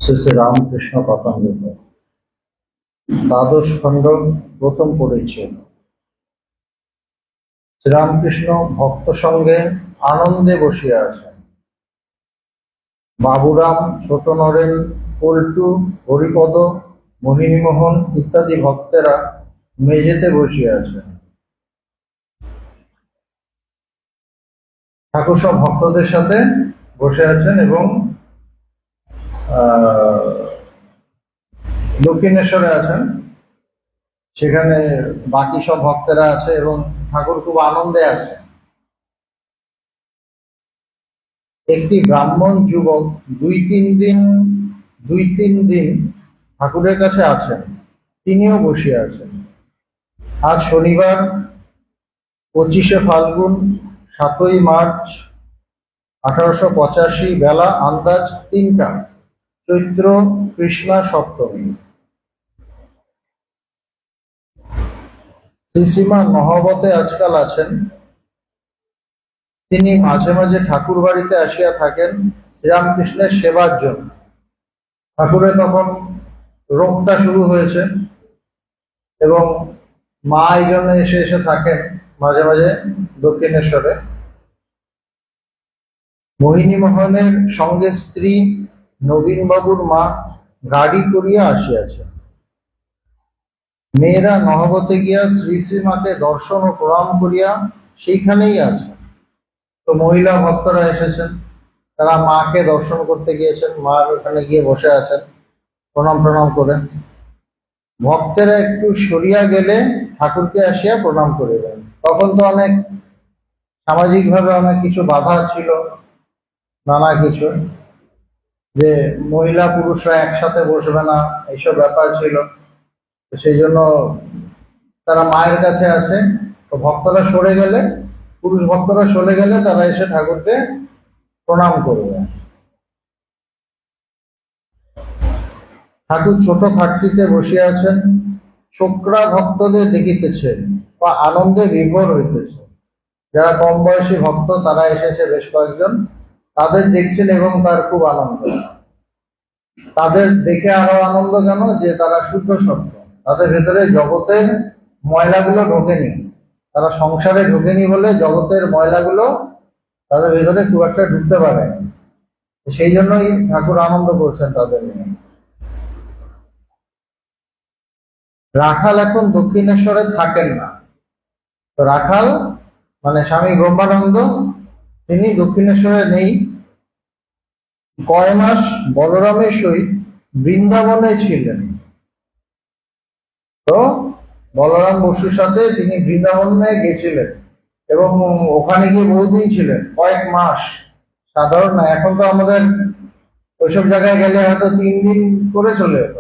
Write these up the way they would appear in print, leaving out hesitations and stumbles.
শ্রী শ্রী রামকৃষ্ণ কথামৃত দ্বাদশ খণ্ড প্রথম পরিচ্ছেদ। শ্রীরামকৃষ্ণ ভক্ত সঙ্গে আনন্দে বসিয়া আছেন। বাবুরাম, ছোট নরেন, পল্টু, হরিপদ, মোহিনীমোহন ইত্যাদি ভক্তেরা মেঝেতে বসিয়া আছেন। ঠাকুর সব ভক্তদের সাথে বসে আছেন এবং দক্ষিণেশ্বরে আছেন, সেখানে বাকি সব ভক্তেরা আছে এবং ঠাকুর খুব আনন্দে আছে। একটি ব্রাহ্মণ যুবক দুই তিন দিন ঠাকুরের কাছে আছেন, তিনিও বসিয়া আছেন। আজ শনিবার 25শে ফাল্গুন 7ই মার্চ 1885, বেলা আন্দাজ 3টা, চৈত্র কৃষ্ণা সপ্তমী। শ্রীশ্রীমা নহবতে আজকাল আছেন। তিনি মাঝে মাঝে ঠাকুর বাড়িতে আসিয়া থাকেন শ্রীরামকৃষ্ণের সেবার জন্য। ঠাকুরের তখন রোগটা শুরু হয়েছে এবং মা এই জন্য এসে এসে থাকেন মাঝে মাঝে দক্ষিণেশ্বরে। মোহিনীমোহনের সঙ্গে স্ত্রী নবীনবাবুর মা গাড়ি করিয়া আসিয়াছে। মেয়েরা নহবতে গিয়া শ্রী শ্রীমাকে দর্শন ও প্রণাম করিয়া সেইখানেই আছে। তো মহিলা ভক্তরা এসেছেন, তারা মাকে দর্শন করতে গিয়েছেন, মার ওখানে গিয়ে বসে আছেন প্রণাম করে। ভক্তেরা একটু সরিয়া গেলে ঠাকুরকে আসিয়া প্রণাম করিলেন। তখন তো অনেক সামাজিকভাবে অনেক কিছু বাধা ছিল, নানা কিছু, যে মহিলা পুরুষরা একসাথে বসবে না, এইসব ব্যাপার ছিল। সেই জন্য তারা মায়ের কাছে আছে। তো ভক্তরা সরে গেলে, পুরুষ ভক্তরা সরে গেলে তারা এসে ঠাকুরকে প্রণাম করবে। ঠাকুর ছোট খাটটিতে বসিয়া আছেন, ছোকরা ভক্তদের দেখিতেছেন বা আনন্দে বিভোর হইতেছে। যারা কম বয়সী ভক্ত তারা এসেছে বেশ কয়েকজন, তাদের দেখছেন এবং তার খুব আনন্দ। তাদের দেখে আরো আনন্দ কেন, যে তারা শুদ্ধ সত্য, তাদের ভেতরে জগতের ময়লাগুলো ঢোকেনি, তারা সংসারে ঢোকেনি বলে জগতের ময়লাগুলো তাদের ভেতরে খুব একটা ঢুকতে পারে। সেই জন্যই ঠাকুর আনন্দ করছেন তাদের নিয়ে। রাখাল এখন দক্ষিণেশ্বরে থাকেন না। তো রাখাল মানে স্বামী ব্রহ্মানন্দ, তিনি দক্ষিণেশ্বরে নেই। কয় মাস বলরামের সহিত বৃন্দাবনে ছিলেন। তো বলরাম বসুর সাথে তিনি বৃন্দাবনে গেছিলেন এবং ওখানে গিয়ে বহুদিন ছিলেন, কয়েক মাস। সাধারণ না, এখন তো আমাদের ওইসব জায়গায় গেলে হয়তো 3 দিন করে চলে যেত,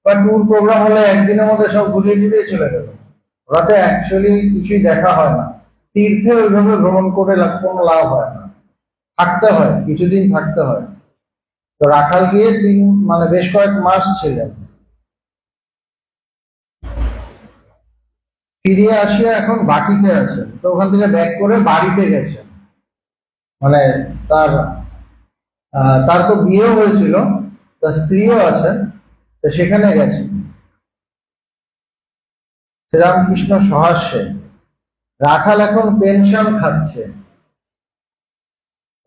বা ট্যুর প্রোগ্রাম হলে একদিনের মধ্যে সব ঘুরিয়ে ঘুরিয়ে চলে গেল। ওরাতে অ্যাকচুয়ালি কিছুই দেখা হয় না। তীর্থে ওইভাবে ভ্রমণ করে কোনো লাভ হয় না, থাকতে হয়, কিছুদিন থাকতে হয়। তো রাখাল গিয়ে বেশ কয়েক মাস ছিলেন। ফিরিয়ে আসিয়া এখন বাটিতে আছেন। তো ওখান থেকে ব্যাক করে বাড়িতে গেছেন। মানে তার তো বিয়েও হয়েছিল, তার স্ত্রীও আছেন, তো সেখানে গেছেন। শ্রীরামকৃষ্ণ সহাস্যে, রাখাল এখন পেনশন খাচ্ছে।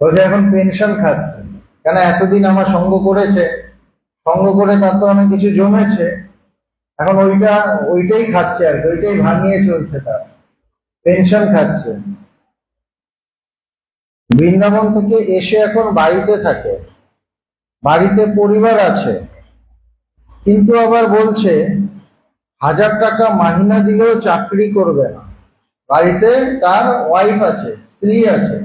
বলছে এখন পেনশন খাচ্ছে কেন, এতদিন আমার সঙ্গ করেছে, সঙ্গ করে তার তো অনেক কিছু জমেছে, এখন ওইটাই খাচ্ছে আর কি, ওইটাই ভাঙিয়ে চলছে, তার পেনশন খাচ্ছে। বৃন্দাবন থেকে এসে এখন বাড়িতে থাকে, বাড়িতে পরিবার আছে, কিন্তু আবার বলছে 1000 টাকা মাহিনা দিলেও চাকরি করবে না। বাড়িতে তার ওয়াইফ আছে, স্ত্রী আছে,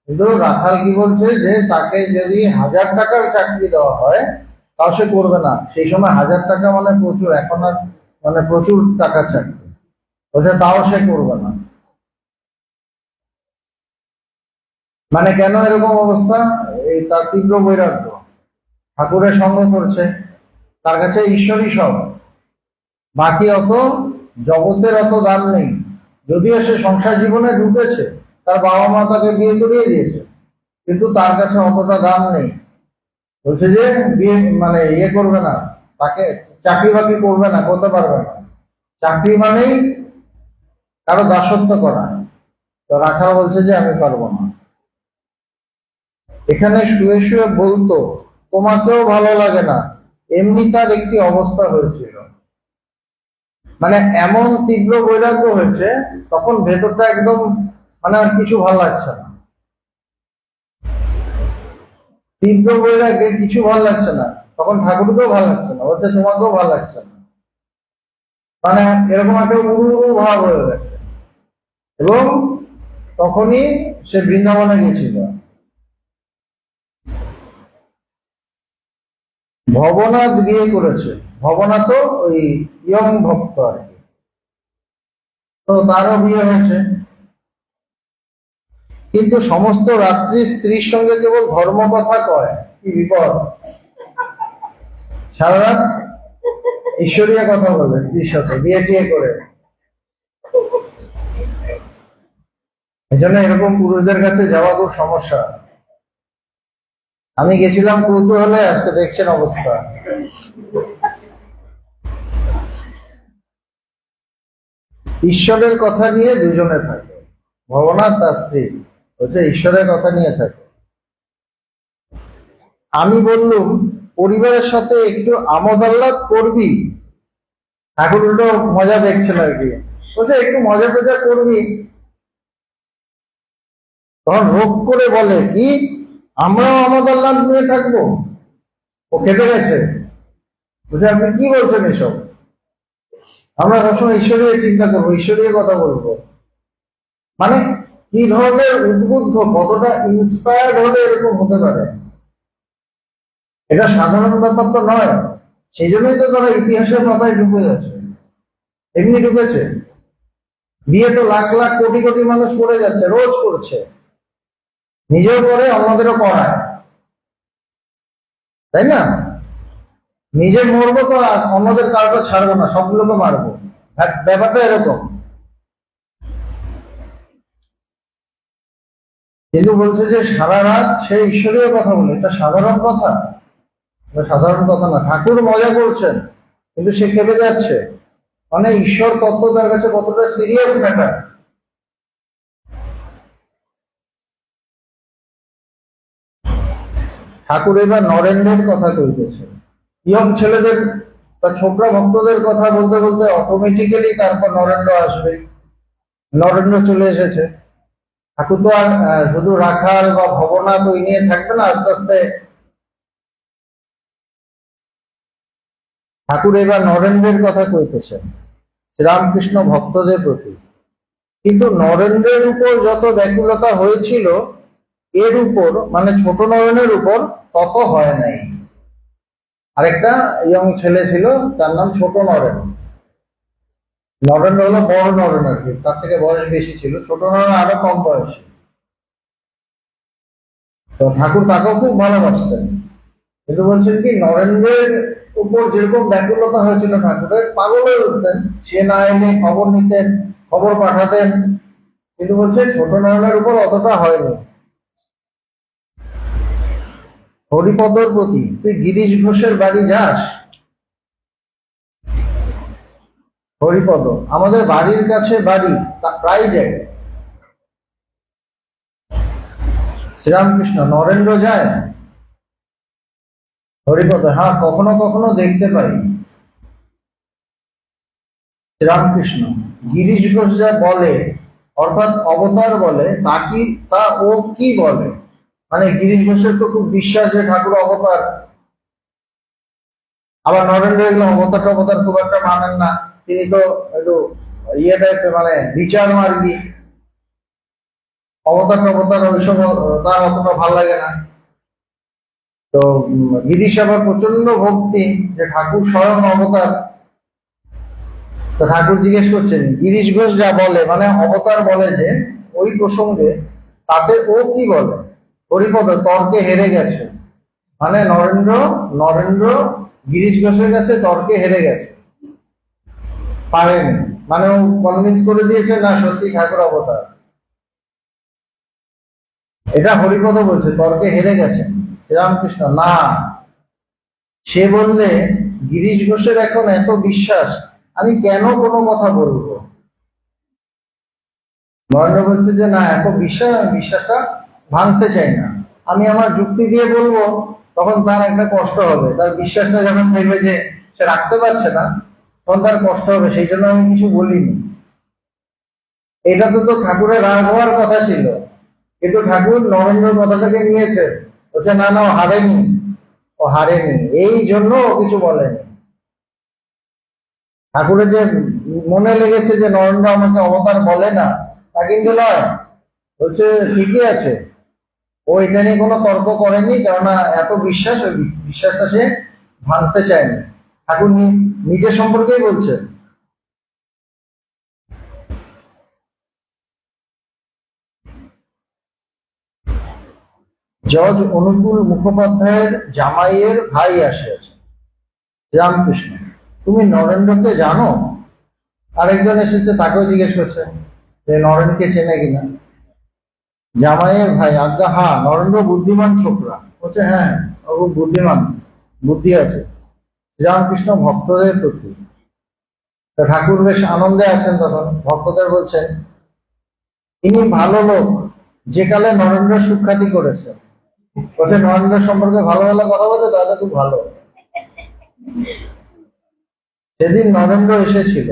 কিন্তু রাখাল কি বলছে যে তাকে যদি 1000 টাকার চাকরি দেওয়া হয় তাও সে করবে না। সেই সময় 1000 টাকা মানে প্রচুর, এখন আর প্রচুর টাকার চাকরি, বলছে তাও সে করবে না। কেন এরকম অবস্থা? এই তার তীব্র বৈরাগ্য, ঠাকুরের সঙ্গ করছে, তার কাছে ঈশ্বরই সব, বাকি অত জগতের অত দাম নেই। যদিও সে সংসার জীবনে ঢুকেছে, তার বাবা মা তাকে বিয়ে করিয়ে দিয়েছে, কিন্তু তার কাছে অতটা দাম নেই। বলছে যে বিয়ে মানে ইয়ে করবে না, তাকে চাকরি বাকরি করবে না, করতে পারবে না। চাকরি মানেই কারো দাসত্ব করা। তো রাখাল বলছে যে আমি পারবো না। এখানে শুয়ে শুয়ে বলতো তোমাকেও ভালো লাগে না, এমনি তার একটি অবস্থা হয়েছিল। মানে এমন তীব্র বৈরাগ্য হয়েছে, তখন ভেতরটা একদম মানে আর কিছু ভালো লাগছে না। তীব্র বৈরাগ্যে কিছু ভালো লাগছে না, তখন ঠাকুরকেও ভালো লাগছে না, বলছে তোমাকেও ভালো লাগছে না। মানে এরকম একটা উড়ু উড়ু ভাব হয়ে গেছে। এবং তখনই সে বৃন্দাবনে গেছিল। ভবনাথ বিয়ে করেছে। ভবনাথ ওই ইয়ং ভক্ত আর কি। তো তারও বিয়ে হয়েছে। কিন্তু সমস্ত রাত্রি স্ত্রীর সঙ্গে কেবল ধর্ম কথা কয়, কি বিপদ! সারা রাত ঈশ্বরীয় কথা বলে স্ত্রীর সাথে, বিয়ে টিয়ে করে। এই জন্য এরকম পুরুষদের কাছে যাওয়া খুব সমস্যা। আমি গেছিলাম কৌতূহলে, আজকে দেখছেন অবস্থা। ঈশ্বরের কথা নিয়ে দুজনে থাকে, ভবনাথ তার স্ত্রী বলছে ঈশ্বরের কথা নিয়ে থাকে। আমি বললুম পরিবারের সাথে একটু আমোদ আহ্লাদ করবি। ঠাকুর উল্টো মজা দেখছেন আর কি, বলছে একটু মজা টজা করবি। তখন রোগ করে বলে কি আমরাও আমোদ আহ্লাদ নিয়ে থাকবো? ও খেতে গেছে, বুঝে আপনি কি বলছেন এসব? আমরা সবসময় ঈশ্বরীয় চিন্তা করবো, ঈশ্বরীয় কথা বলবো। মানে কি ধরনের উদ্বুদ্ধ, কতটা ইন্সপায়ার্ড হলে এরকম হতে পারে? এটা সাধারণ ব্যাপার তো নয়। সেই জন্যই তো তারা ইতিহাসের পাতায় ঢুকে যাচ্ছে, এমনি ঢুকেছে। বিয়ে তো লাখ লাখ কোটি কোটি মানুষ করে যাচ্ছে, রোজ করছে, নিজেও করে অন্যদেরও করায়, তাই না? নিজে মরবো তো অন্যদের কাউকে ছাড়বো না, সবগুলোকে মারবো। ব্যাপারটা এরকম। কিন্তু বলছে যে সারা রাত সে ঈশ্বরীয় কথা বলে, এটা সাধারণ কথা? সাধারণ কথা না। ঠাকুর মজা করছেন, কিন্তু সে কেঁপে যাচ্ছে। মানে ঈশ্বর তত্ত্ব তার কাছে কতটা সিরিয়াস ম্যাটার। ঠাকুর এবার নরেন্দ্রের কথা কইতেছে, ইয়ং ছেলেদের বা ছোকরা ভক্তদের কথা বলতে বলতে অটোমেটিক্যালি তারপর নরেন্দ্র আসবে। নরেন্দ্র চলে এসেছে। ঠাকুর তো আর শুধু রাখাল বা ভবনাথ ওই নিয়ে থাকবে না, আস্তে আস্তে ঠাকুর এবার নরেন্দ্রের কথা কইতেছেন শ্রীরামকৃষ্ণ ভক্তদের প্রতি। কিন্তু নরেন্দ্রের উপর যত ব্যাকুলতা হয়েছিল, এর উপর মানে ছোট নরেনের উপর তত হয় নাই। আরেকটা ইয়ং ছেলে ছিল, তার নাম ছোট নরেন। নরেন্দ্র হলো বড় নরেন আর কি, তার থেকে বয়স বেশি ছিল। ছোট নরেন আরো কম বয়সী। তো ঠাকুর তাকেও খুব ভালোবাসতেন। কিন্তু বলছেন কি নরেন্দ্রের উপর যেরকম ব্যাকুলতা হয়েছিল ঠাকুরের, পাগল হয়ে উঠতেন, সে না এলে খবর নিতেন, খবর পাঠাতেন। কিন্তু বলছে ছোট নরেনের উপর অতটা হয়নি। হরিপদর প্রতি, তুই গিরিশ ঘোষের বাড়ি যাস? হরিপদ আমাদের বাড়ির কাছে বাড়ি, প্রায় যায়। শ্রীরামকৃষ্ণ নরেন্দ্র যায়? হরিপদ হ্যাঁ, কখনো কখনো দেখতে পাই। শ্রীরামকৃষ্ণ গিরিশ ঘোষ যা বলে, অর্থাৎ অবতার বলে, তা ও কি বলে? মানে গিরিশ ঘোষের তো খুব বিশ্বাস যে ঠাকুর অবতার। আবার নরেন্দ্র এগুলো অবতার টবতার খুব একটা মানেন না। তিনি তো একটু ইয়ে টাইপের, মানে বিচার মার্গী। অবতার টবতার ওইসব তার অতটা ভালো লাগে না। তো গিরিশ আবার প্রচন্ড ভক্তি যে ঠাকুর স্বয়ং অবতার। তো ঠাকুর জিজ্ঞেস করছেন গিরিশ ঘোষ যা বলে, মানে অবতার বলে যে ওই প্রসঙ্গে, তাতে ও কি বলে? হরিপদ তর্কে হেরে গেছে। মানে নরেন্দ্র গিরিশ ঘোষের কাছে তর্কে হেরে গেছে, পারেনি। মানে ও কনভিন্স করে দিয়েছে না সত্যি ঠাকুর অবতার। এটা হরিপদ বলছে, তর্কে হেরে গেছে। শ্রীরামকৃষ্ণ না, সে বললে গিরিশ ঘোষের এখন এত বিশ্বাস, আমি কেন কোনো কথা বলবো? নরেন্দ্র বলছে যে না, এত বিশ্বাস, আমি বিশ্বাসটা ভাঙতে চাই না, আমি আমার যুক্তি দিয়ে বলবো, তখন তার একটা কষ্ট হবে, তার বিশ্বাসটা যখন দেখবে যে সে রাখতে পারছে না, তখন তার কষ্ট হবে, সেই জন্য আমি কিছু বলিনি। এটা তো ঠাকুরের রাগ হওয়ার কথা ছিল, কিন্তু ঠাকুর নরেন্দ্র কথাটাকে নিয়েছে, বলছে না না, ও হারেনি, ও হারেনি, এই জন্য ও কিছু বলেনি। ঠাকুরের যে মনে লেগেছে যে নরেন্দ্র আমাকে অবতার বলে না, তা কিন্তু নয়, বলছে ঠিকই আছে, ও এটা নিয়ে কোনো তর্ক করেনি, কেননা এত বিশ্বাস, ওই বিশ্বাসটা সে ভাঙতে চায়নি। ঠাকুর নিজের সম্পর্কেই বলছে। জজ অনুকূল মুখোপাধ্যায়ের জামাইয়ের ভাই আসিয়াছে, রামকৃষ্ণ, তুমি নরেন্দ্রকে জানো? আরেকজন এসেছে, তাকেও জিজ্ঞেস করছে যে নরেনকে চেনে কিনা। জামাইয়ের ভাই, আজ্ঞা হ্যাঁ, নরেন্দ্র বুদ্ধিমান ছোকরা। বলছে হ্যাঁ, ও খুব বুদ্ধিমান, বুদ্ধি আছে। শ্রীরামকৃষ্ণ ভক্তদের প্রতি, ঠাকুর বেশ আনন্দে আছেন, তখন ভক্তদের বলছেন ইনি ভালো লোক, যে কালে নরেন্দ্র সুখ্যাতি করেছে। বলছে নরেন্দ্র সম্পর্কে ভালো ভালো কথা বলছে, তাহলে খুব ভালো। সেদিন নরেন্দ্র এসেছিল,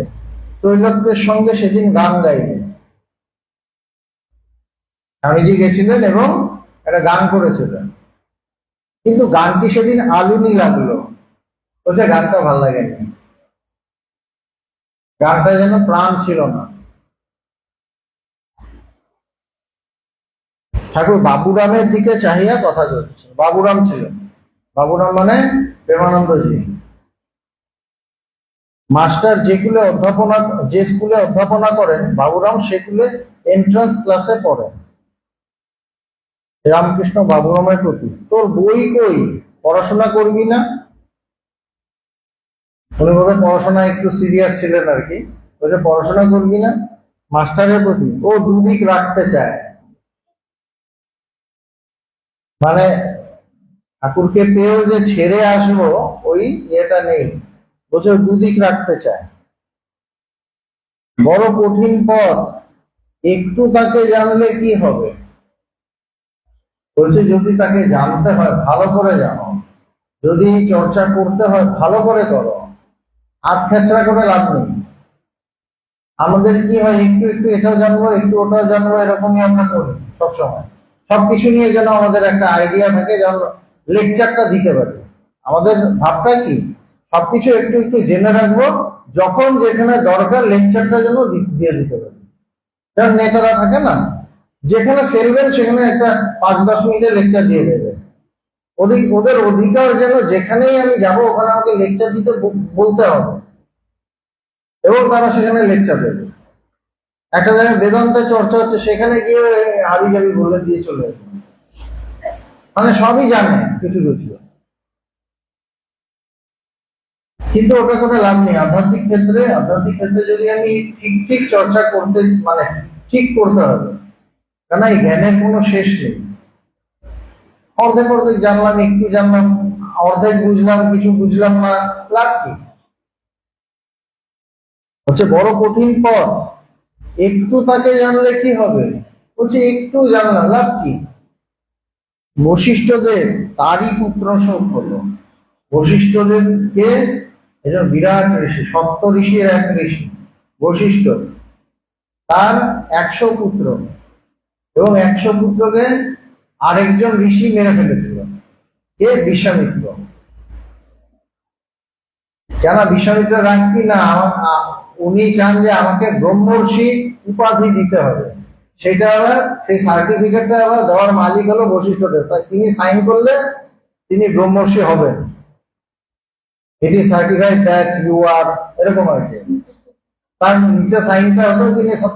ত্রৈলোক্যের সঙ্গে সেদিন গান গাইবে। স্বামীজি গেছিলেন এবং একটা গান করেছিলেন, কিন্তু গানটি সেদিন আলুনি লাগলো, বলছে গানটা ভাল লাগেনি, গানটা যেন প্রাণ ছিল না। ঠাকুর বাবুরামের দিকে চাহিয়া কথা চলছে। বাবুরাম ছিলেন, বাবুরাম মানে প্রেমানন্দজি। মাস্টার যে স্কুলে অধ্যাপনা করেন, বাবুরাম সেগুলো এন্ট্রান্স ক্লাসে পড়েন। রামকৃষ্ণ বাবুরামের প্রতি, তোর বই কই, পড়াশোনা করবি না? উনি বোধ পড়াশোনা একটু সিরিয়াস ছিলেন আর কি, বলছে পড়াশোনা করবি না? মাস্টারের প্রতি ও দুদিক রাখতে চায়, মানে ঠাকুরকে পেয়েও যে ছেড়ে আসবো ওই ইয়েটা নেই, বলছে দুদিক রাখতে চায়। বড় কঠিন পথ, একটু তাকে জানলে কি হবে? বলছে যদি তাকে জানতে হয় ভালো করে জানো, যদি চর্চা করতে হয় ভালো করে করো, হাত খেচড়া করে লাভ নেই। আমাদের কি হয়, একটু একটু এটাও জানবো, একটু ওটাও জানবো, এরকমই আমরা করি সবসময়। সবকিছু নিয়ে যেন আমাদের একটা আইডিয়া থাকে, যেন লেকচারটা দিতে পারি। আমাদের ভাবটা কি, সবকিছু একটু একটু জেনে রাখবো, যখন যেখানে দরকার লেকচারটা যেন দিয়ে দিতে পারি। যেমন নেতারা থাকে না, যেখানে ফেলবেন সেখানে একটা 5-10 মিনিটের লেকচার দিয়ে দেবে। ওদের অধিকার যেন যেখানেই আমি যাব ওখানে আমাকে লেকচার দিতে বলতে হবে, এবং তারা সেখানে লেকচার দেবে। একটা জায়গায় বেদান্তের চর্চা হচ্ছে, সেখানে গিয়ে হাবি জাবি বলে দিয়ে চলে আসবে, মানে সবই জানে কিছু কিছু, কিন্তু ওটা করে লাভ নেই। আধ্যাত্মিক ক্ষেত্রে যদি আমি ঠিক ঠিক চর্চা করতে, মানে ঠিক করতে হবে, কেন এই জ্ঞানের কোনো শেষ নেই। অর্ধেক অর্ধেক জানলাম, একটু জানলাম, অর্ধেক বুঝলাম, কিছু বুঝলাম না, লাভ কি? হচ্ছে বড় কঠিন পথ, একটু তাকে জানলে কি হবে? বলছে একটু জানলাম, লাভ কি? বশিষ্ঠদেব তারই পুত্র শোক হলো। বশিষ্ঠদেব কে? একজন বিরাট ঋষি, সপ্ত ঋষির এক ঋষি বশিষ্ঠ, তার 100 পুত্র, এবং 100 পুত্রকে আরেকজন ঋষি মেরে ফেলেছিল, কে? বিশ্বামিত্র। কেন বিশ্বামিত্র রাগ কি না, উনি চান যে আমাকে ব্রহ্মর্ষি উপাধি দিতে হবে, সেটা আবার সেই সার্টিফিকেটটা আবার দেওয়ার মালিক হলো বশিষ্ঠদেব, তাই তিনি সাইন করলে তিনি ব্রহ্মর্ষি হবেন। It is certified that you are, এরকম আর কি। তার নিচে সাইনটা হতো,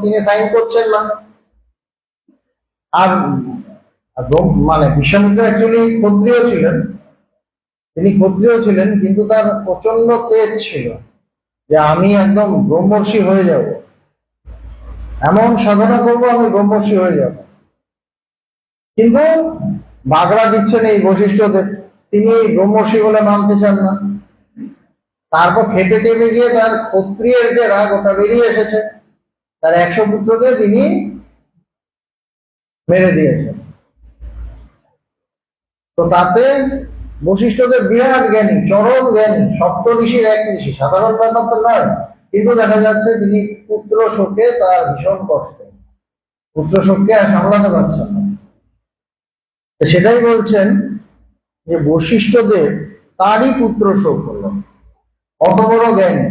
তিনি সাইন করছেন না। আর মানে বিশ্বামিত্র অ্যাকচুয়ালি ক্ষত্রিয় ছিলেন, তিনি ক্ষত্রিয় ছিলেন, কিন্তু তার প্রচন্ড তেজ ছিল যে আমি একদম ব্রহ্মর্ষি হয়ে যাব, এমন সাধনা করবো আমি ব্রহ্মর্ষি হয়ে যাব। কিন্তু বাগড়া দিচ্ছেন এই বশিষ্ঠদেব, তিনি ব্রহ্মর্ষি বলে মানতে চান না। তারপর খেপে টেপে গিয়ে তার ক্ষত্রিয়ের যে রাগ ওটা বেরিয়ে এসেছে, তার 100 পুত্রকে তিনি মেরে দিয়েছেন। তো তাতে বশিষ্ঠদের বিরাট জ্ঞানী, চরম জ্ঞানী, সপ্ত ঋষির এক ঋষি, সাধারণ ব্যাপার তো নয়। কিন্তু দেখা যাচ্ছে তিনি পুত্র শোকে তার ভীষণ কষ্ট, পুত্র শোককে আর সামলাতে পারছেন না। সেটাই বলছেন যে বশিষ্ঠদের তারই পুত্র শোক হলো, অত বড় জ্ঞানী।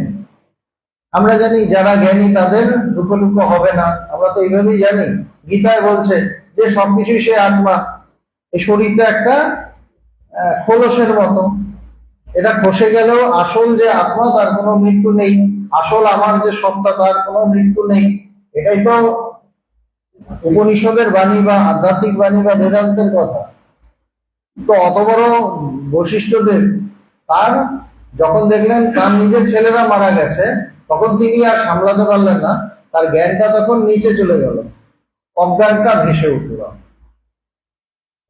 আমরা জানি যারা জ্ঞানী তাদের দুঃখ দুঃখ হবে না, আমরা তো এইভাবেই জানি। গীতায় বলছে যে সবকিছুই সে আত্মা, এই শরীরটা একটা খোলসের মতো, এটা খসে গেলেও আসল যে আত্মা তার কোনো মৃত্যু নেই, আসল আমার যে সত্তা তার কোনো মৃত্যু নেই। এটাই তো উপনিষদের বাণী বা আধ্যাত্মিক বাণী বা বেদান্তের কথা। তো অত বড় বশিষ্ঠদের, তার যখন দেখলেন তার নিজের ছেলেরা মারা গেছে, তখন তিনি আর সামলাতে পারলেন না, তার জ্ঞানটা তখন নিচে চলে গেল, অজ্ঞানটা ভেসে উঠল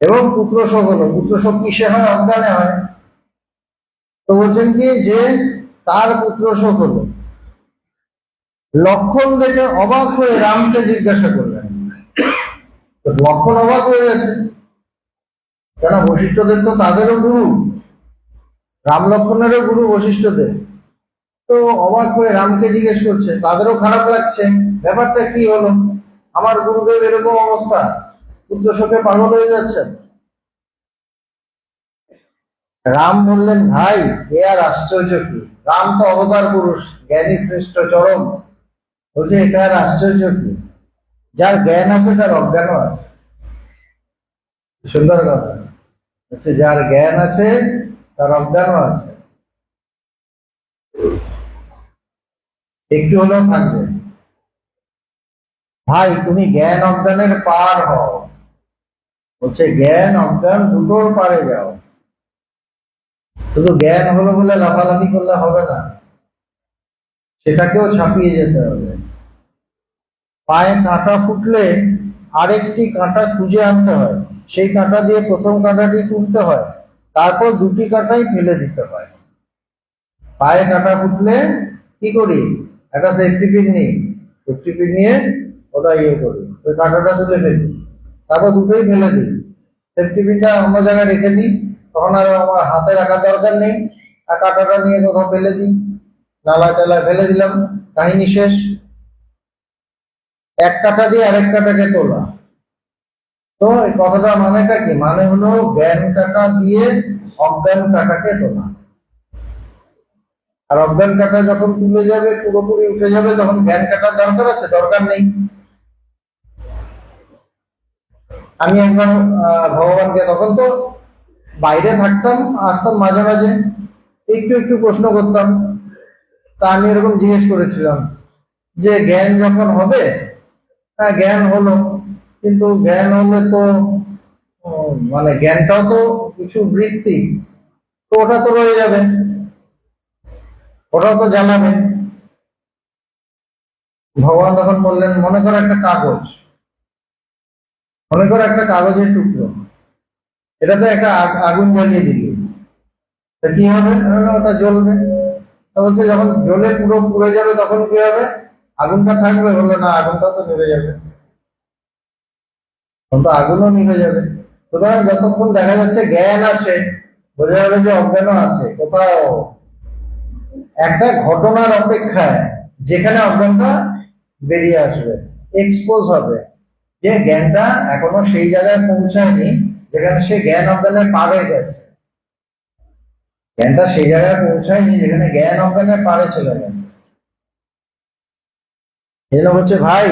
এবং পুত্র শোক হলো। পুত্র শোক কিসে হয়? অজ্ঞানে হয়। তো বলছেন কি যে তার পুত্র শোক হলো। লক্ষণ দেখে অবাক হয়ে রামকে জিজ্ঞাসা করলেন। লক্ষণ অবাক হয়ে গেছে, কেন বশিষ্ঠদের তো তাদেরও গুরু, রাম লক্ষণেরও গুরু বশিষ্ঠদের। তো অবাক হয়ে রামকে জিজ্ঞেস করছে, তাদেরও খারাপ লাগছে, ব্যাপারটা কি হলো, আমার গুরুদেব এরকম অবস্থা, পুত্র শোকে পাগল হয়ে যাচ্ছেন। রাম বললেন, ভাই এ আর আশ্চর্য কি, রাম তো অবতার পুরুষ, জ্ঞানী শ্রেষ্ঠ চরম। বলছে এটা আর আশ্চর্য কি, যার জ্ঞান আছে তার অজ্ঞানও আছে। সুন্দর কথা, বলছে যার জ্ঞান আছে তার অজ্ঞানও আছে, একটু হলেও থাকবে। ভাই তুমি জ্ঞান অজ্ঞানের পার হও, বলছে জ্ঞান অজ্ঞান দুটোর পারে যাও। শুধু জ্ঞান হলো বলে লাফালাফি করলে হবে না, সেটাকেও ছাপিয়ে যেতে হবে। পায়ে কাঁটা ফুটলে আরেকটি কাঁটা খুঁজে আনতে হয়, সেই কাঁটা দিয়ে প্রথম কাঁটাটি তুলতে হয়, তারপর দুটি কাঁটাই ফেলে দিতে হয়। পায়ে কাঁটা ফুটলে কি করি, একটা সেফটি পিন নিই, সেফটি পিন নিয়ে ওটা করি, ওই কাঁটাটা তুলে ফেলি, তারপর দুটোই ফেলে দিই। সেফটি পিনটা অন্য জায়গায় রেখে দিই, তখন আর আমার হাতে রাখার দরকার নেই, আর কাঁটাটা নিয়ে কোথাও ফেলে দিই, নালায় টালায় ফেলে দিলাম, কাহিনী শেষ। এক কাঁটা দিয়ে আরেক কাঁটাকে তোলা। তো এই কথাটা মানেটা কি? মানে হলো জ্ঞান কাঁটা দিয়ে অজ্ঞান কাঁটাকে তোলা। আর অজ্ঞান কাঁটা যখন তুলে যাবে, পুরোপুরি উঠে যাবে, তখন জ্ঞান কাঁটার দরকার আছে? দরকার নেই। আমি একবার ভগবানকে, তখন তো বাইরে থাকতাম, আসতাম মাঝে মাঝে, একটু একটু প্রশ্ন করতাম। তা আমি এরকম জিজ্ঞেস করেছিলাম যে জ্ঞান যখন হবে, হ্যাঁ জ্ঞান হলো, কিন্তু জ্ঞান হলে তো মানে জ্ঞানটাও তো কিছু বৃত্তি, তো ওটা তো রয়ে যাবে, ওটাও তো জানাবে। ভগবান তখন বললেন, মনে করো একটা কাগজ, মনে করো একটা কাগজের টুকরো, এটাতে একটা আগুন জ্বালিয়ে দিল, তা কি হবে? ওটা জ্বলবে। তা বলছে যখন জ্বলে পুরো পুড়ে যাবে তখন কি হবে? আগুনটা থাকবে? বললো না, আগুনটাও তো নিভে যাবে, তখন তো আগুনও নিভে যাবে। সুতরাং যতক্ষণ দেখা যাচ্ছে জ্ঞান আছে, বোঝা যাবে যে অজ্ঞানও আছে। কোথাও একটা ঘটনার অপেক্ষায় যেখানে অজ্ঞানটা বেরিয়ে আসবে, এক্সপোজ হবে, যে জ্ঞানটা এখনো সেই জায়গায় পৌঁছায়নি যেখানে সে জ্ঞান অজ্ঞানের পারে গেছে। জ্ঞানটা সেই জায়গায় পৌঁছায়নি যেখানে জ্ঞান অজ্ঞানের পারে চলে গেছে। এই হচ্ছে ভাই,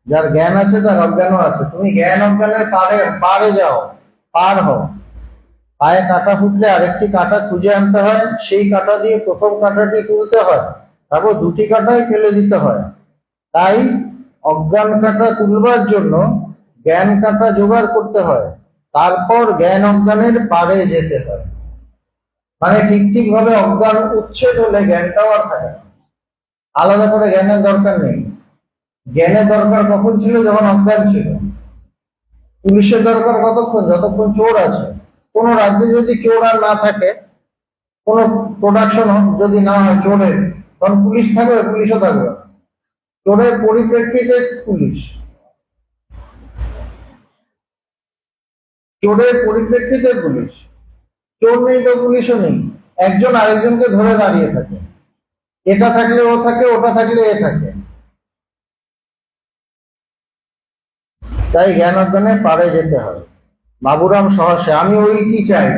যার জ্ঞান আছে তার অজ্ঞানও আছে। তুমি জ্ঞান অজ্ঞানের পারে পারে যাও, পার হও। পায়ে কাঁটা ফুটলে আরেকটি কাঁটা খুঁজে আনতে হয়, সেই কাঁটা দিয়ে প্রথম কাঁটাটি তুলতে হয়, তারপর দুটি কাঁটাই ফেলে দিতে হয়। তাই অজ্ঞান কাঁটা তুলবার জন্য জ্ঞান কাঁটা জোগাড় করতে হয়, তারপর জ্ঞান অজ্ঞানের পারে যেতে হয়। মানে ঠিক ঠিক ভাবে অজ্ঞান উচ্ছেদ হলে জ্ঞানটাও আর থাকে না। আলাদা করে জ্ঞানের দরকার নেই। জ্ঞানের দরকার কখন ছিল? যখন অজ্ঞান ছিল। পুলিশের দরকার কতক্ষণ? যতক্ষণ চোর আছে। কোনো রাজ্যে যদি চোর আর না থাকে, কোনো প্রোডাকশন যদি না হয় চোরের, তখন পুলিশ থাকবে? পুলিশও থাকবে না। চোরের পরিপ্রেক্ষিতে পুলিশ, চোরের পরিপ্রেক্ষিতে পুলিশ। চোর নেই তো পুলিশও নেই, একজন আরেকজনকে ধরে দাঁড়িয়ে থাকে। এটা থাকলে ও থাকে, ওটা থাকলে এ থাকে। তাই জ্ঞান অর্জনে পারে যেতে হয়। বাবুরাম সহসে আমি ওইটি চাই,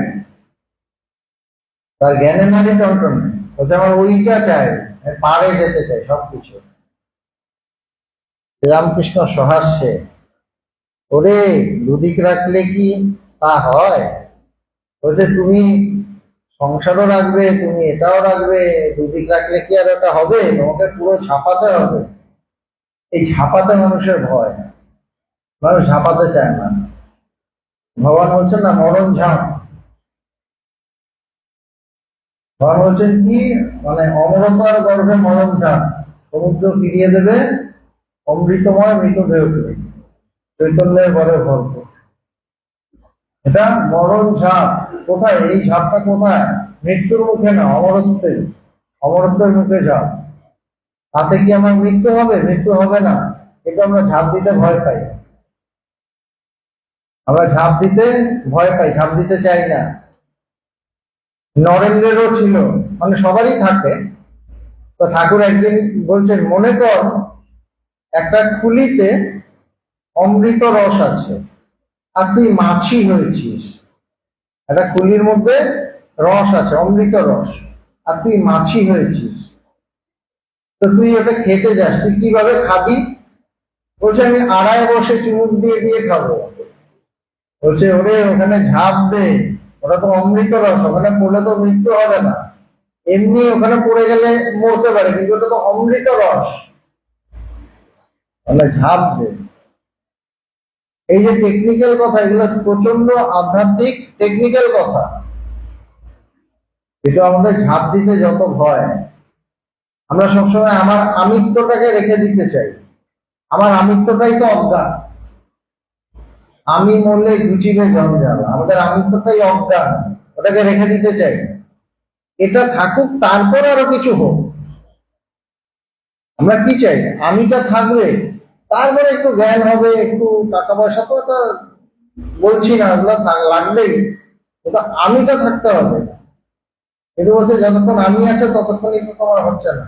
তার জ্ঞানের নারী টন্টন বলছে আমার ওইটা চাই, পারে যেতে চাই সবকিছু। শ্রীরামকৃষ্ণ সহাস্যে, ওরে দুদিক রাখলে কি তা হয়? বলছে তুমি সংসারও রাখবে, তুমি এটাও রাখবে, দুদিক রাখলে কি আর ওটা হবে? তোমাকে পুরো ঝাঁপাতে হবে। এই ঝাঁপাতে মানুষের ভয়, মানুষ ঝাঁপাতে চায় না। ভগবান বলছেন না মরণ ঝাঁপ। ভগবান বলছেন কি, মানে অমরতার গর্ভে মরণ ঝাঁপ, সমুদ্র ফিরিয়ে দেবে অমৃতময় মৃতদেহকে, চৈতন্যের বরে ভরপুর। এটা মরণ ঝাঁপ। কোথায় এই ঝাঁপটা? কোথায়? মৃত্যুর মুখে না, অমরত্বে, অমরত্বের মুখে ঝাঁপ। তাতে কি আমার মৃত্যু হবে? মৃত্যু হবে না, কিন্তু আমরা ঝাঁপ দিতে ভয় পাই। আমরা ঝাঁপ দিতে ভয় পাই, ঝাঁপ দিতে চাই না। নরেন্দ্রেরও ছিল, মানে সবারই থাকে। তো ঠাকুর একদিন বলছেন, মনে কর একটা খুলিতে অমৃত রস আছে, আর তুই মাছি হয়েছিস। একটা খুলির মধ্যে রস আছে, অমৃত রস, আর তুই মাছি হয়েছিস। তো তুই ওটা খেতে যাস, তুই কিভাবে খাবি? বলছে আমি আড়ায় বসে চুমুক দিয়ে দিয়ে খাবো। বলছে ওরে ওখানে ঝাঁপ দে, ওটা তো অমৃত রস, ওখানে পড়লে তো মৃত্যু হবে না। এমনি ওখানে পড়ে গেলে মরতে পারে, কিন্তু ওটা তো অমৃত রস, মানে ঝাঁপ দে। এই যে টেকনিক্যাল কথা, এগুলো প্রচন্ড আধ্যাত্মিক টেকনিক্যাল কথা, কিন্তু আমাদের ঝাঁপ দিতে যত ভয়। আমরা সবসময় আমার আমিত্বটাকে রেখে দিতে চাই। আমার আমিত্বটাই তো অজ্ঞান। আমি মরলে ঘুচিবে জঞ্জাল, আমাদের আমিত্বটাই অজ্ঞান, ওটাকে রেখে দিতে চাই। এটা থাকুক, তারপর আরো কিছু হোক। আমরা কি চাই? আমিটা থাকবে, তারপরে একটু জ্ঞান হবে, একটু টাকা পয়সা তো এটা বলছি না, ওগুলো লাগবেই, কিন্তু আমিটা থাকতে হবে। কিন্তু বলছে যতক্ষণ আমি আছে ততক্ষণই তো তোমার হচ্ছে না।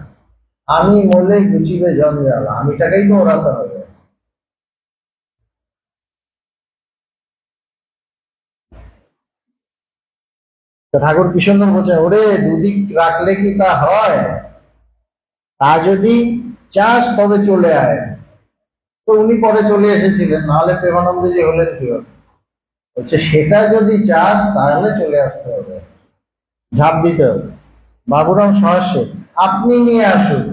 আমি মরলে গুছিবে জঞ্জাল, আমিটাকেই তো ওড়াতে হবে। ঠাকুর কি সুন্দর বলছে, ওরে দুদিক রাখলে কি তা হয়? তা যদি চাস তবে চলে আয়। তো উনি পরে চলে এসেছিলেন, নাহলে প্রেমানন্দজি হলেন কি হবে? বলছে সেটা যদি চাস তাহলে চলে আসতে হবে, ঝাঁপ দিতে হবে। বাবুরাম সহাস্যে, আপনি নিয়ে আসুন।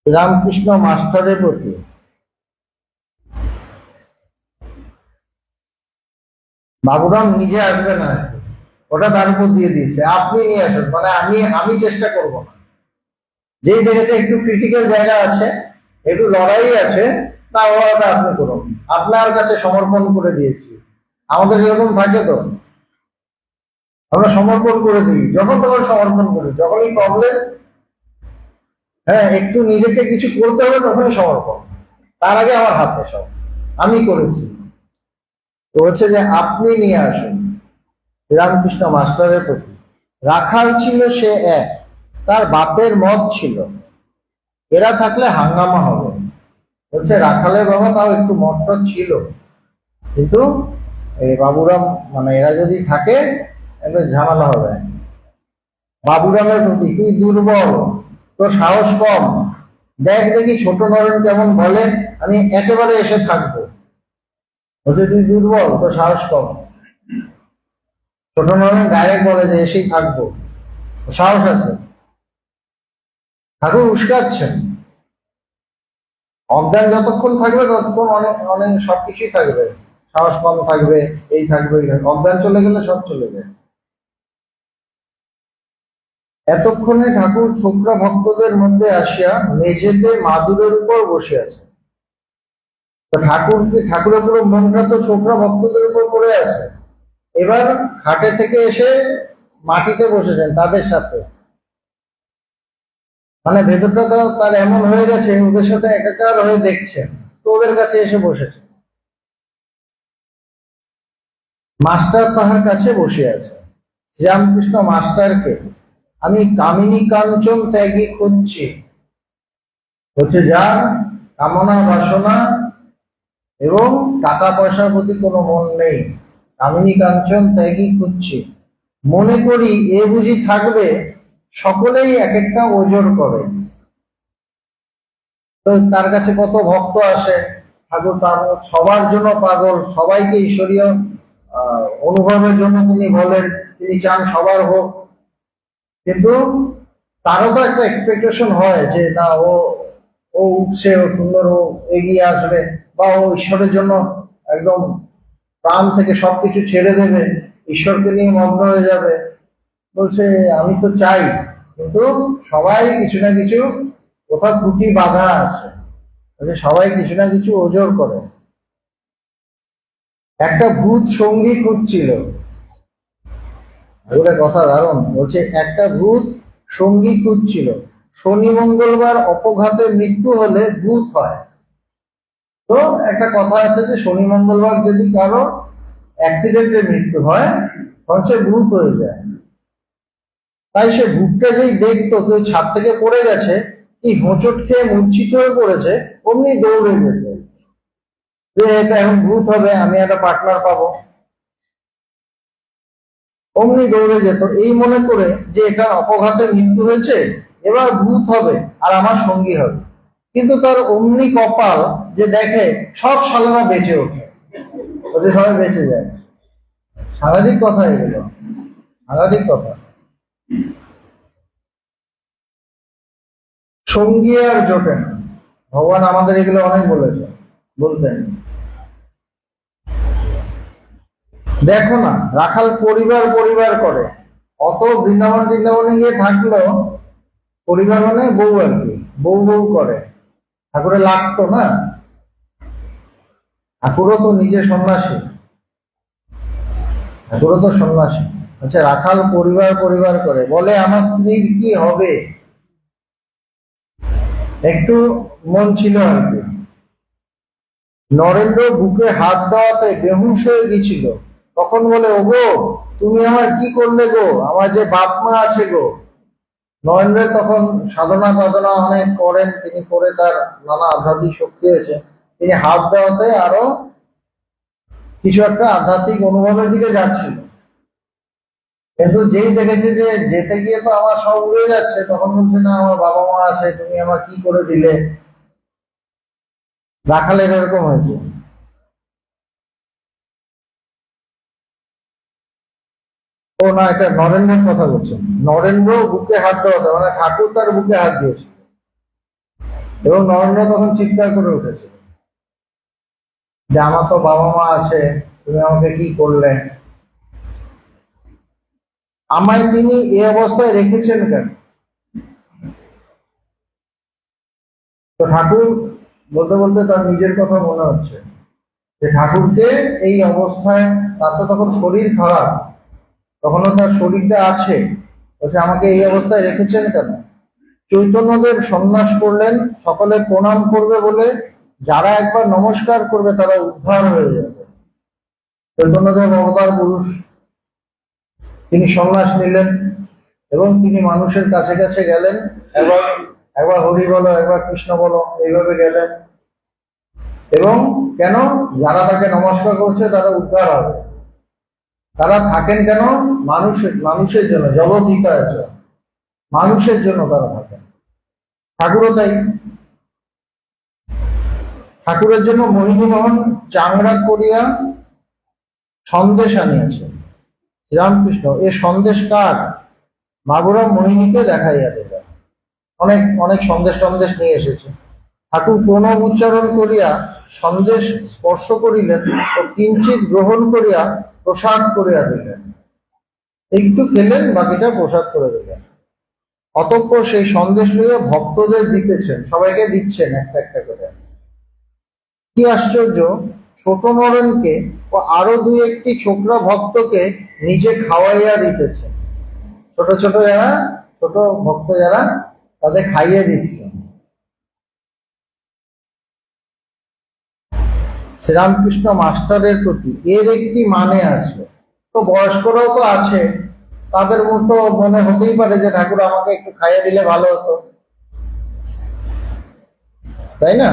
রামকৃষ্ণ মাস্টারের প্রতি বাবুরাম নিজে আসবে না, ওটা তার উপর দিয়ে দিয়েছে, আপনি নিয়ে আসুন, মানে আমি চেষ্টা করব না। যেই দেখেছে একটু ক্রিটিক্যাল জায়গা আছে, একটু লড়াই আছে, না ওটা আপনি করুন, আপনার কাছে সমর্পণ করে দিয়েছি। আমাদের এরকম থাকে তো, আমরা সমর্পণ করে দিই, যখন তখন সমর্পণ করি, যখনই প্রবলেম, হ্যাঁ একটু নিজেকে কিছু করতে হবে তখনই সমর্পণ, তার আগে আমার হাতে সব আমি করেছি। তো হচ্ছে যে আপনি নিয়ে আসুন। শ্রীরামকৃষ্ণ মাস্টারের প্রতি, রাখাল ছিল সে এক, তার বাপের মত ছিল, এরা থাকলে হাঙ্গামা হবে। বলছে রাখালের বাবা তাও একটু মত ছিল, কিন্তু এই বাবুরাম, মানে এরা যদি থাকে একটু ঝামেলা হবে। বাবুরামের প্রতি, তুই দুর্বল, তোর সাহস কম, দেখ দেখি ছোট নরেন কেমন বলে, আমি একেবারে এসে থাকবো। বলছে তুই দুর্বল, তোর সাহস কম। ছোট নরেন ডাইরেক্ট বলে যে এসেই থাকবো, সাহস আছে। ঠাকুর উস্কাচ্ছেন, অজ্ঞান যতক্ষণ থাকবে ততক্ষণ অনেক অনেক সবকিছুই থাকবে, সাহস কম থাকবে, এই থাকবে, অজ্ঞান চলে গেলে সব চলে যায়। এতক্ষণে ঠাকুর ছোকরা ভক্তদের মধ্যে আসিয়া মেঝেতে মাদুরের উপর বসে আছে। ঠাকুরের পুরো মনটা তো ছোকরা ভক্তদের উপর পড়ে আছে। এবার ঘাটে থেকে এসে মাটিতে বসেছেন তাদের সাথে, মানে ভেতরটা তো তার এমন হয়ে গেছে ওদের সাথে একাকার হয়ে দেখছেন, তো ওদের কাছে এসে বসেছে। মাস্টার তাহার কাছে বসে আছে। শ্রীরামকৃষ্ণ মাস্টারকে আমি কামিনী কাঞ্চন ত্যাগী খুঁজছি, হচ্ছে যার কামনা বাসনা এবং টাকা পয়সার প্রতি কোনো মন নেই, কামিনী কাঞ্চন ত্যাগী খুঁজছি। মনে করি এ বুঝি থাকবে, সকলেই এক একটা ওজোর করে। তো তার কাছে কত ভক্ত আসে, ঠাকুর তার সবার জন্য পাগল, সবাইকে ঈশ্বরীয় অনুভবের জন্য তিনি বলেন, তিনি চান সবার হোক। কিন্তু তারও তো একটা এক্সপেকটেশন হয় যে না, ও উঠছে, ও সুন্দর, ও এগিয়ে আসবে, বা ও ঈশ্বরের জন্য একদম প্রাণ থেকে সবকিছু ছেড়ে দেবে, ঈশ্বরকে নিয়ে মগ্ন হয়ে যাবে। বলছে আমি তো চাই, কিন্তু সবাই কিছু না কিছু কোথাও ত্রুটি বাধা আছে, সবাই কিছু না কিছু ওজোর করে। একটা ভূত সঙ্গী খুঁজছিল, কথা দারুণ, বলছে একটা ভূত সঙ্গী খুঁজছিল। শনি মঙ্গলবার অপঘাতে মৃত্যু হলে ভূত হয়। তো একটা কথা আছে যে শনি মঙ্গলবার যদি কারো অ্যাক্সিডেন্টে মৃত্যু হয় হচ্ছে ভূত হয়ে যায়। তাই সে ভূতটা যেই দেখতো কেউ ছাদ থেকে পড়ে গেছে, কি হোঁচট খেয়ে মূর্ছিত হয়ে পড়েছে, অমনি দৌড়ে যেত যে এটা এখন ভূত হবে, আমি একটা পার্টনার পাবো। অমনি দৌড়ে যেত এই মনে করে যে এটা অপঘাতে মৃত্যু হয়েছে, এবার ভূত হবে আর আমার সঙ্গী হবে। কিন্তু তার অমনি কপাল যে দেখে সব সালারা বেঁচে ওঠে, ওদের সবাই বেঁচে যায়। সাংঘাতিক কথা এগুলো, সাংঘাতিক কথা। সঙ্গী আর জোটে না, ভগবান আমাদের এগুলো অনেক বলেছে, বলতেন। দেখো না, রাখাল পরিবার পরিবার করে, অত বৃন্দাবনে গিয়ে থাকলো, পরিবার মানে বউ আর কি, বউ বউ করে। ঠাকুরের লাগতো না, ঠাকুরও তো নিজে সন্ন্যাসী, ঠাকুরও তো সন্ন্যাসী। আচ্ছা, রাখাল পরিবার পরিবার করে, বলে আমার স্ত্রীর কি হবে, একটু মন ছিল আর কি। নরেন্দ্র বুকে হাত দেওয়াতে বেহুশ হয়ে গেছিল, তখন বলে ওগো তুমি আমার কি করলে গো, আমার যে বাপ মা আছে গো। নরেন্দ্রের তখন সাধনা সাধনা অনেক করেন তিনি, করে তার নানা আধ্যাত্মিক শক্তি হয়েছে, তিনি হাত দেওয়াতে আরো কিছু একটা আধ্যাত্মিক অনুভবের দিকে যাচ্ছিল। কিন্তু যেই দেখেছে যে যেতে গিয়ে তো আমার সব উড়ে যাচ্ছে, তখন বলছে না আমার বাবা মা আছে, তুমি আমার কি করে দিলে। রাখালের এরকম হয়েছে। ও না, এটা নরেন্দ্রের কথা বলছেন। নরেন্দ্র বুকে হাত দেওয়াতে মানে ঠাকুর তার বুকে হাত দিয়েছে, এবং নরেন্দ্র তখন চিৎকার করে উঠেছে যে আমার তো বাবা মা আছে, তুমি আমাকে কি করলে, আমায় তিনি এই অবস্থায় রেখেছেন কেন। তো ঠাকুর বলতে বলতে তার নিজের কথা মনে হচ্ছে যে ঠাকুরকে এই অবস্থায়, তার তো তখন শরীর খারাপ, তখনও তার শরীরটা আছে, বলছে আমাকে এই অবস্থায় রেখেছেন কেন। চৈতন্যদেব সন্ন্যাস করলেন সকলে প্রণাম করবে বলে, যারা একবার নমস্কার করবে তারা উদ্ধার হয়ে যাবে। চৈতন্যদেব অবতার পুরুষ, তিনি সন্ন্যাস নিলেন এবং তিনি মানুষের কাছে কাছে গেলেন, একবার একবার হরি বলো, একবার কৃষ্ণ বলো, এইভাবে গেলেন। এবং কেন, যারা তাকে নমস্কার করছে তারা উদ্ধার হবে। তারা থাকেন কেন, মানুষের জন্য, জগদ্ধিতায় মানুষের জন্য তারা থাকেন। ঠাকুরও তাই, ঠাকুরের জন্য মোহিনী মোহন চাংড়া করিয়া সন্দেশ আনিয়াছে। শ্রীরামকৃষ্ণ এ সন্দেশ কার, বাবুরাম মোহিনীকে দেখাইয়া দিল। অনেক অনেক সন্দেশ টন্দেশ নিয়ে এসেছে। ঠাকুর প্রণব উচ্চারণ করিয়া সন্দেশ স্পর্শ করিলেন ও কিঞ্চিত গ্রহণ করিয়া প্রসাদ করিয়া দিলেন। একটু খেলেন, বাকিটা প্রসাদ করে দিলেন। অতঃপর সেই সন্দেশ নিয়ে ভক্তদের দিতেছেন, সবাইকে দিচ্ছেন একটা একটা করে। কি আশ্চর্য, ছোট নরেনকে ও আরো দুই একটি ছোকরা ভক্তকে নিজে খাওয়াইয়া দিতেছে। ছোট ছোট যারা, ছোট ভক্ত যারা, তাদের খাইয়ে দিচ্ছে। শ্রীরামকৃষ্ণ মাস্টারের প্রতি এর একটি মানে আছে। তো বয়স্করাও তো আছে, তাদের মতো মনে হতেই পারে যে ঠাকুর আমাকে একটু খাইয়ে দিলে ভালো হতো, তাই না?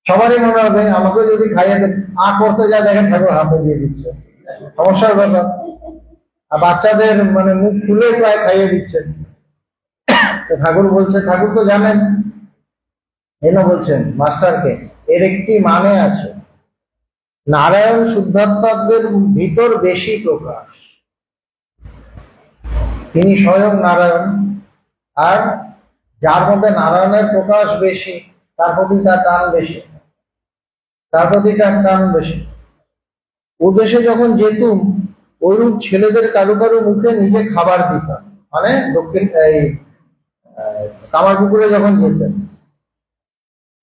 সবারই মনে হবে আমাকে যদি খাইয়ে দেন, করতে যা দেখেন ঠাকুর হাতে দিয়ে দিচ্ছে, সমস্যার ব্যাপার। আর বাচ্চাদের মানে মুখ খুলে প্রায় খাইয়ে দিচ্ছেন। তো ঠাকুর বলছে, ঠাকুর তো জানেন, এনে বলছেন মাস্টারকে এর একটি মানে আছে। নারায়ণ শুদ্ধাত্মাদের ভিতর বেশি প্রকাশ, তিনি স্বয়ং নারায়ণ, আর যার মধ্যে নারায়ণের প্রকাশ বেশি তার প্রতি তার টান বেশি, তার প্রতি তার টান বেশি। ওদেশে যখন যেতুম ওইরূপ ছেলেদের কারো কারো মুখে নিজে খাবার দিতাম, মানে দক্ষিণ এই কামারপুকুরে যখন যেতেন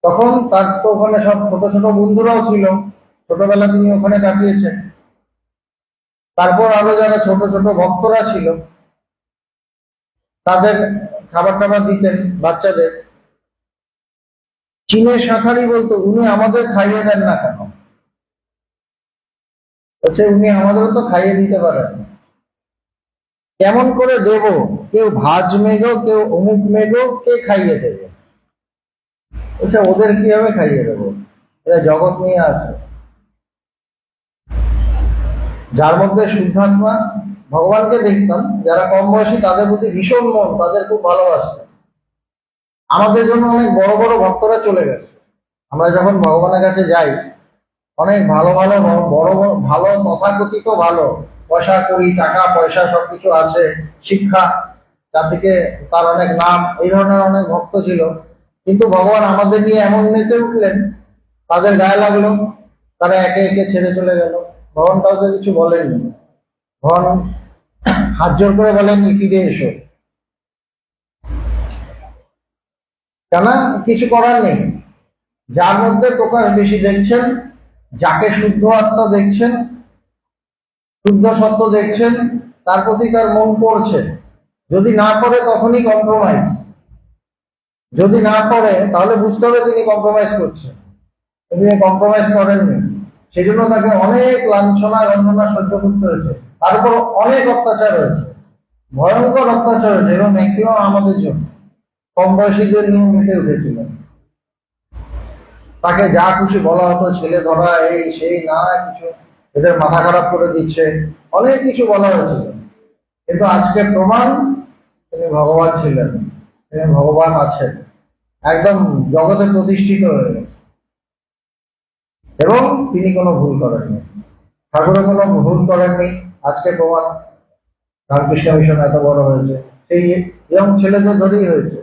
তখন তার তো ওখানে সব ছোট ছোট বন্ধুরাও ছিল, ছোটবেলা তিনি ওখানে কাটিয়েছেন। তারপর আরো যারা ছোট ছোট ভক্তরা ছিল তাদের খাবার টাবার দিতেন বাচ্চাদের। চীনের শাঁখারি বলতো, উনি আমাদের খাইয়ে দেন না কেন? বলছে উনি আমাদেরও তো খাইয়ে দিতে পারেন, কেমন করে দেব? কেউ ভাজ মেঘো, কেউ অমুক মেঘো, কে খাইয়ে দেবে? বলছে ওদের কিভাবে খাইয়ে দেবো, এরা জগৎ নিয়ে আছে। যার মধ্যে শুদ্ধাত্মা, ভগবানকে দেখতাম যারা কম বয়সী তাদের প্রতি ভীষণ মন, তাদের খুব ভালোবাসতেন। আমাদের জন্য অনেক বড় বড় ভক্তরা চলে গেছে। আমরা যখন ভগবানের কাছে যাই, অনেক ভালো ভালো বড় বড় ভালো তথাকথিত ভালো, পয়সা করি, টাকা পয়সা সবকিছু আছে, শিক্ষা, যার থেকে তার অনেক নাম, এই ধরনের অনেক ভক্ত ছিল। কিন্তু ভগবান আমাদের নিয়ে এমন মেতে উঠলেন, তাদের গায়ে লাগলো, তারা একে একে ছেড়ে চলে গেল। ভগবান কাউকে কিছু বলেননি, ভগবান হাত জোর করে বলেননি ফিরে এসো, কেন? কিছু করার নেই। যার মধ্যে প্রকাশ বেশি দেখছেন, যাকে শুদ্ধ আত্মা দেখছেন, শুদ্ধ সত্য দেখছেন, তার প্রতি তার মন পড়ছে। যদি না পড়ে তখনই কম্প্রোমাইজ, যদি না পড়ে তাহলে বুঝতে হবে তিনি কম্প্রোমাইজ করছেন। তিনি কম্প্রোমাইজ করেননি, সেই জন্য তাকে অনেক লাঞ্ছনা গঞ্জনা সহ্য করতে হয়েছে, তার উপর অনেক অত্যাচার হয়েছে, ভয়ঙ্কর অত্যাচার হয়েছে, এবং ম্যাক্সিমাম আমাদের জন্য কম বয়সীদের নিয়ে মেতে উঠেছিলেন। তাকে যা খুশি বলা হতো, ছেলে ধরা, এই সেই, না কিছু, এদের মাথা খারাপ করে দিচ্ছে, অনেক কিছু বলা হয়েছিল। কিন্তু আজকে প্রমাণ তিনি ভগবান ছিলেন, তিনি ভগবান আছেন, একদম জগতে প্রতিষ্ঠিত হয়ে গেছে, এবং তিনি কোনো ভুল করেননি, ঠাকুরের কোনো ভুল করেননি। আজকে প্রমাণ, রামকৃষ্ণ মিশন এত বড় হয়েছে সেই ইয়ং ছেলেদের ধরেই হয়েছে।